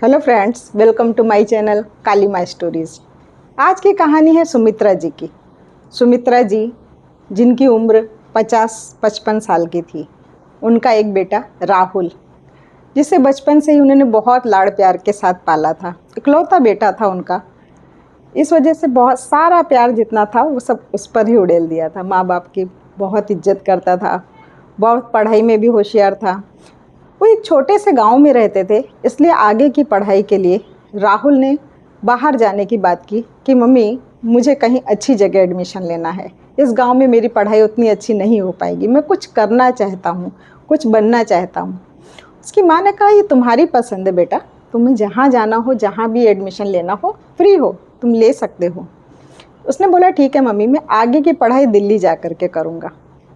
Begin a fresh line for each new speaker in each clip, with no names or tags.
Hello friends, welcome to my channel Kali Mai stories. आज की कहानी है सुमित्रा जी की। सुमित्रा जी जिनकी उम्र 50-55 साल की थी। उनका एक बेटा राहुल, जिसे बचपन से ही उन्होंने बहुत लाड़ प्यार के साथ पाला था। इकलौता बेटा था उनका। इस वजह से बहुत सारा प्यार जितना था वो सब उस पर ही उड़ेल दिया था। माँ बाप की बहुत इज्जत करता था, बहुत पढ़ाई में भी होशियार था। वो एक छोटे से गांव में रहते थे, इसलिए आगे की पढ़ाई के लिए राहुल ने बाहर जाने की बात की कि मम्मी मुझे कहीं अच्छी जगह एडमिशन लेना है। इस गांव में मेरी पढ़ाई उतनी अच्छी नहीं हो पाएगी, मैं कुछ करना चाहता हूँ, कुछ बनना चाहता हूँ। उसकी माँ ने कहा ये तुम्हारी पसंद है बेटा, तुम्हें जहाँ जाना हो, जहाँ भी एडमिशन लेना हो, फ्री हो, तुम ले सकते हो। उसने बोला ठीक है मम्मी, मैं आगे की पढ़ाई दिल्ली जा कर के करूँगा।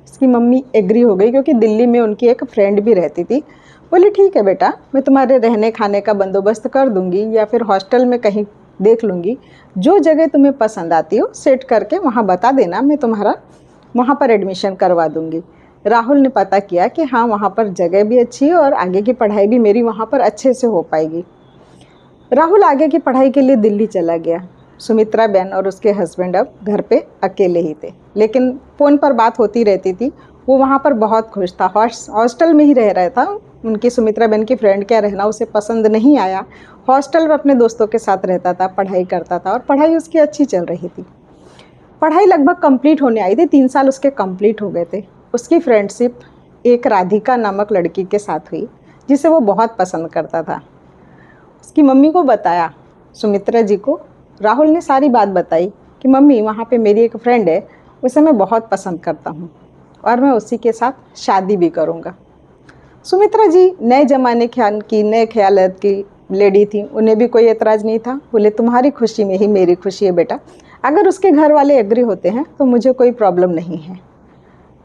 उसकी मम्मी एग्री हो गई क्योंकि दिल्ली में उनकी एक फ्रेंड भी रहती थी। बोली ठीक है बेटा, मैं तुम्हारे रहने खाने का बंदोबस्त कर दूंगी या फिर हॉस्टल में कहीं देख लूँगी। जो जगह तुम्हें पसंद आती हो सेट करके वहाँ बता देना, मैं तुम्हारा वहाँ पर एडमिशन करवा दूँगी। राहुल ने पता किया कि हाँ, वहाँ पर जगह भी अच्छी है और आगे की पढ़ाई भी मेरी वहाँ पर अच्छे से हो पाएगी। राहुल आगे की पढ़ाई के लिए दिल्ली चला गया। सुमित्रा बहन और उसके हस्बैंड अब घर पे अकेले ही थे, लेकिन फ़ोन पर बात होती रहती थी। वो वहाँ पर बहुत खुश था, हॉस्टल में ही रह रहा था। उनकी सुमित्रा बहन की फ्रेंड क्या रहना उसे पसंद नहीं आया। हॉस्टल में अपने दोस्तों के साथ रहता था, पढ़ाई करता था और पढ़ाई उसकी अच्छी चल रही थी। पढ़ाई लगभग कंप्लीट होने आई थी, 3 साल उसके कंप्लीट हो गए थे। उसकी फ्रेंडशिप एक राधिका नामक लड़की के साथ हुई, जिसे वो बहुत पसंद करता था। उसकी मम्मी को बताया, सुमित्रा जी को राहुल ने सारी बात बताई कि मम्मी वहाँ पे मेरी एक फ्रेंड है, उसे मैं बहुत पसंद करता हूँ और मैं उसी के साथ शादी भी करूँगा। सुमित्रा जी नए ज़माने की नए ख्यालात की लेडी थी, उन्हें भी कोई एतराज़ नहीं था। बोले तुम्हारी खुशी में ही मेरी खुशी है बेटा, अगर उसके घर वाले एग्री होते हैं तो मुझे कोई प्रॉब्लम नहीं है।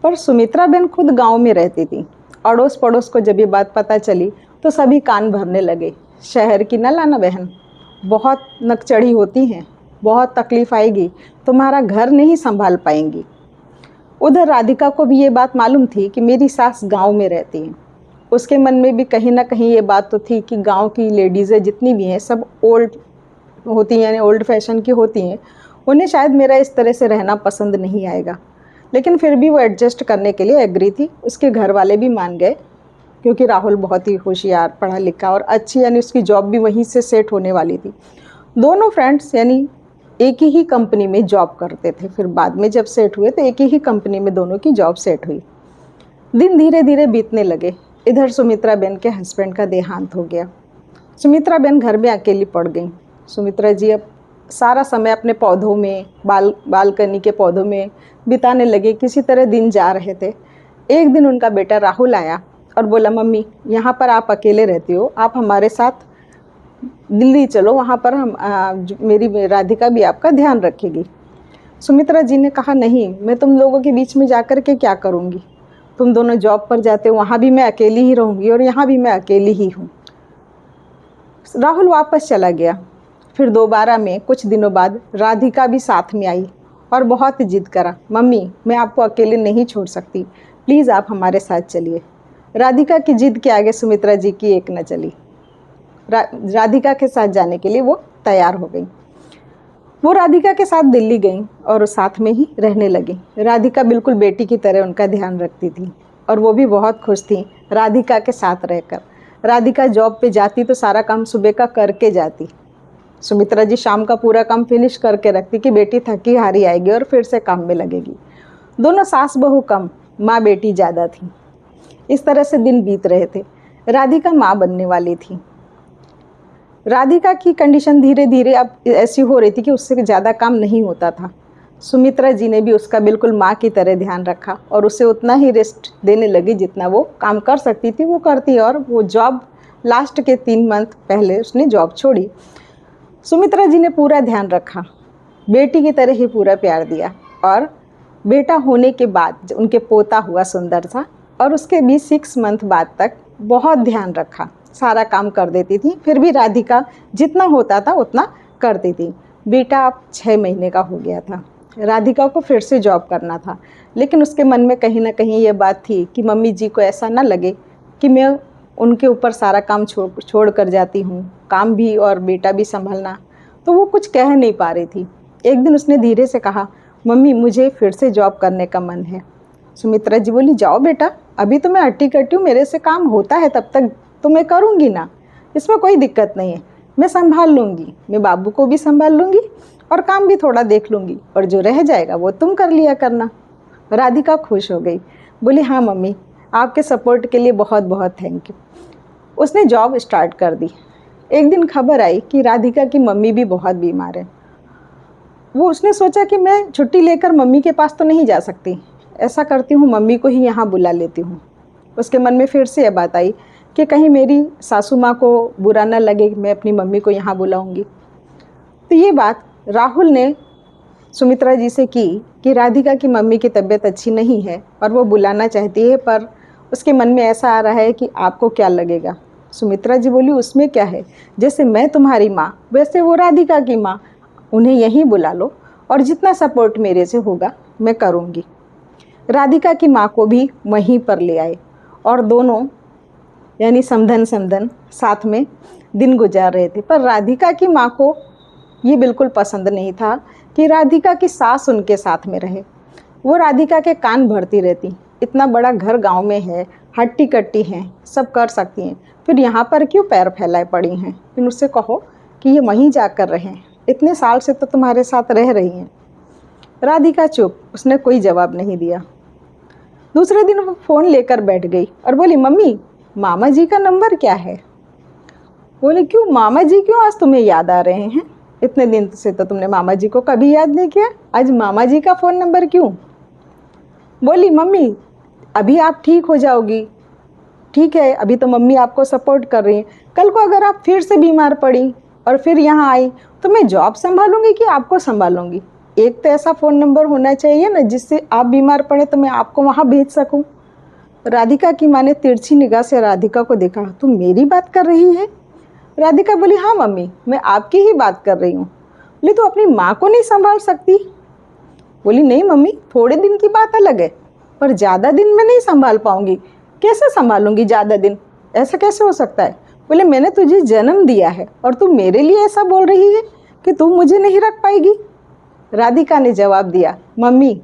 पर सुमित्रा बहन खुद गांव में रहती थी। अड़ोस पड़ोस को जब ये बात पता चली तो सभी कान भरने लगे। शहर की न लाना बहन, बहुत नकचढ़ी होती हैं, बहुत तकलीफ़ आएगी, तुम्हारा घर नहीं संभाल पाएंगी। उधर राधिका को भी ये बात मालूम थी कि मेरी सास गांव में रहती है। उसके मन में भी कहीं ना कहीं ये बात तो थी कि गांव की लेडीज़ें जितनी भी हैं सब ओल्ड होती हैं, यानी ओल्ड फैशन की होती हैं। उन्हें शायद मेरा इस तरह से रहना पसंद नहीं आएगा। लेकिन फिर भी वो एडजस्ट करने के लिए एग्री थी। उसके घर वाले भी मान गए क्योंकि राहुल बहुत ही होशियार, पढ़ा लिखा और अच्छी, यानी उसकी जॉब भी वहीं से सेट होने वाली थी। दोनों फ्रेंड्स यानी एक ही कंपनी में जॉब करते थे। फिर बाद में जब सेट हुए तो एक ही कंपनी में दोनों की जॉब सेट हुई। दिन धीरे धीरे बीतने लगे। इधर सुमित्रा बहन के हस्बैंड का देहांत हो गया। सुमित्रा बहन घर में अकेली पड़ गई। सुमित्रा जी अब सारा समय अपने पौधों में, बालकनी के पौधों में बिताने लगे। किसी तरह दिन जा रहे थे। एक दिन उनका बेटा राहुल आया और बोला मम्मी यहाँ पर आप अकेले रहती हो, आप हमारे साथ दिल्ली चलो, वहाँ पर मेरी राधिका भी आपका ध्यान रखेगी। सुमित्रा जी ने कहा नहीं, मैं तुम लोगों के बीच में जाकर के क्या करूँगी, तुम दोनों जॉब पर जाते हो, वहाँ भी मैं अकेली ही रहूँगी और यहाँ भी मैं अकेली ही हूँ। राहुल वापस चला गया। फिर दोबारा में कुछ दिनों बाद राधिका भी साथ में आई और बहुत जिद करा, मम्मी मैं आपको अकेले नहीं छोड़ सकती, प्लीज़ आप हमारे साथ चलिए। राधिका की जिद के आगे सुमित्रा जी की एक न चली। राधिका के साथ जाने के लिए वो तैयार हो गई। वो राधिका के साथ दिल्ली गई और साथ में ही रहने लगी। राधिका बिल्कुल बेटी की तरह उनका ध्यान रखती थी और वो भी बहुत खुश थी राधिका के साथ रहकर। राधिका जॉब पे जाती तो सारा काम सुबह का करके जाती। सुमित्रा जी शाम का पूरा काम फिनिश करके रखती कि बेटी थकी हारी आएगी और फिर से काम में लगेगी। दोनों सास बहू कम, माँ बेटी ज़्यादा थी। इस तरह से दिन बीत रहे थे। राधिका माँ बनने वाली थी। राधिका की कंडीशन धीरे धीरे अब ऐसी हो रही थी कि उससे ज़्यादा काम नहीं होता था। सुमित्रा जी ने भी उसका बिल्कुल माँ की तरह ध्यान रखा और उसे उतना ही रेस्ट देने लगी जितना वो काम कर सकती थी वो करती। और वो जॉब लास्ट के 3 मंथ पहले उसने जॉब छोड़ी। सुमित्रा जी ने पूरा ध्यान रखा, बेटी की तरह ही पूरा प्यार दिया। और बेटा होने के बाद उनके पोता हुआ सुंदर सा, और उसके भी 6 मंथ बाद तक बहुत ध्यान रखा, सारा काम कर देती थी। फिर भी राधिका जितना होता था उतना करती थी। बेटा अब 6 महीने का हो गया था। राधिका को फिर से जॉब करना था, लेकिन उसके मन में कहीं ना कहीं ये बात थी कि मम्मी जी को ऐसा ना लगे कि मैं उनके ऊपर सारा काम छोड़ कर जाती हूँ, काम भी और बेटा भी संभालना। तो वो कुछ कह नहीं पा रही थी। एक दिन उसने धीरे से कहा, मम्मी मुझे फिर से जॉब करने का मन है। सुमित्रा जी बोली, जाओ बेटा, अभी तो मैं हट्टी कट्टी हूँ, मेरे से काम होता है तब तक तो मैं करूँगी ना, इसमें कोई दिक्कत नहीं है, मैं संभाल लूँगी, मैं बाबू को भी संभाल लूँगी और काम भी थोड़ा देख लूँगी, और जो रह जाएगा वो तुम कर लिया करना। राधिका खुश हो गई, बोली, हाँ मम्मी, आपके सपोर्ट के लिए बहुत बहुत थैंक यू। उसने जॉब स्टार्ट कर दी। एक दिन खबर आई कि राधिका की मम्मी भी बहुत बीमार है। उसने सोचा कि मैं छुट्टी लेकर मम्मी के पास तो नहीं जा सकती, ऐसा करती हूँ मम्मी को ही यहाँ बुला लेती हूँ। उसके मन में फिर से यह बात आई कि कहीं मेरी सासू माँ को बुरा न लगे मैं अपनी मम्मी को यहाँ बुलाऊँगी। तो ये बात राहुल ने सुमित्रा जी से की कि राधिका की मम्मी की तबीयत अच्छी नहीं है और वो बुलाना चाहती है, पर उसके मन में ऐसा आ रहा है कि आपको क्या लगेगा। सुमित्रा जी बोली, उसमें क्या है, जैसे मैं तुम्हारी माँ वैसे वो राधिका की माँ, उन्हें यहीं बुला लो और जितना सपोर्ट मेरे से होगा मैं करूँगी। राधिका की माँ को भी वहीं पर ले आए और दोनों यानी समधन साथ में दिन गुजार रहे थे। पर राधिका की माँ को ये बिल्कुल पसंद नहीं था कि राधिका की सास उनके साथ में रहे। वो राधिका के कान भरती रहती, इतना बड़ा घर गांव में है, हट्टी कट्टी हैं, सब कर सकती हैं, फिर यहाँ पर क्यों पैर फैलाए पड़ी हैं, फिर उससे कहो कि ये वहीं जाकर रहें, इतने साल से तो तुम्हारे साथ रह रही हैं। राधिका चुप, उसने कोई जवाब नहीं दिया। दूसरे दिन वो फ़ोन लेकर बैठ गई और बोली, मम्मी मामा जी का नंबर क्या है। बोले, क्यों मामा जी क्यों आज तुम्हें याद आ रहे हैं, इतने दिन से तो तुमने मामा जी को कभी याद नहीं किया, आज मामा जी का फ़ोन नंबर क्यों। बोली, मम्मी अभी आप ठीक हो जाओगी, ठीक है, अभी तो मम्मी आपको सपोर्ट कर रही हैं, कल को अगर आप फिर से बीमार पड़ी और फिर यहाँ आई तो मैं जॉब संभालूंगी कि आपको संभालूंगी। एक तो ऐसा फ़ोन नंबर होना चाहिए ना जिससे आप बीमार पड़े तो मैं आपको वहाँ भेज सकूँ। राधिका की माँ ने तिरछी निगाह से राधिका को देखा, तुम मेरी बात कर रही है। राधिका बोली, हाँ मम्मी, मैं आपकी ही बात कर रही हूँ। बोली, तो अपनी माँ को नहीं संभाल सकती। बोली, नहीं मम्मी, थोड़े दिन की बात अलग है, पर ज़्यादा दिन मैं नहीं संभाल पाऊँगी। कैसे संभालूंगी ज़्यादा दिन, ऐसा कैसे हो सकता है। बोले, मैंने तुझे जन्म दिया है और तू मेरे लिए ऐसा बोल रही है कि तू मुझे नहीं रख पाएगी। राधिका ने जवाब दिया, मम्मी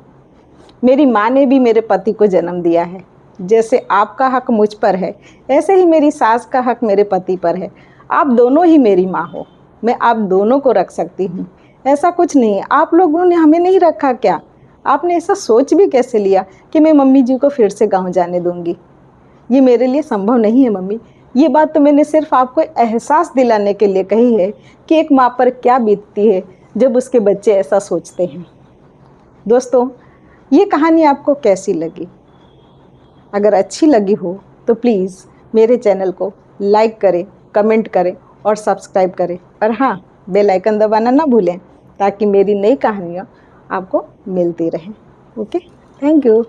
मेरी माँ ने भी मेरे पति को जन्म दिया है, जैसे आपका हक मुझ पर है ऐसे ही मेरी सास का हक मेरे पति पर है। आप दोनों ही मेरी माँ हो, मैं आप दोनों को रख सकती हूँ, ऐसा कुछ नहीं है। आप लोगों ने हमें नहीं रखा क्या, आपने ऐसा सोच भी कैसे लिया कि मैं मम्मी जी को फिर से गाँव जाने दूँगी। ये मेरे लिए संभव नहीं है मम्मी। ये बात तो मैंने सिर्फ आपको एहसास दिलाने के लिए कही है कि एक माँ पर क्या बीतती है जब उसके बच्चे ऐसा सोचते हैं। दोस्तों, ये कहानी आपको कैसी लगी? अगर अच्छी लगी हो तो प्लीज़ मेरे चैनल को लाइक करें, कमेंट करें और सब्सक्राइब करें, और हाँ, बेल आइकन दबाना ना भूलें ताकि मेरी नई कहानियाँ आपको मिलती रहें। Okay, thank you.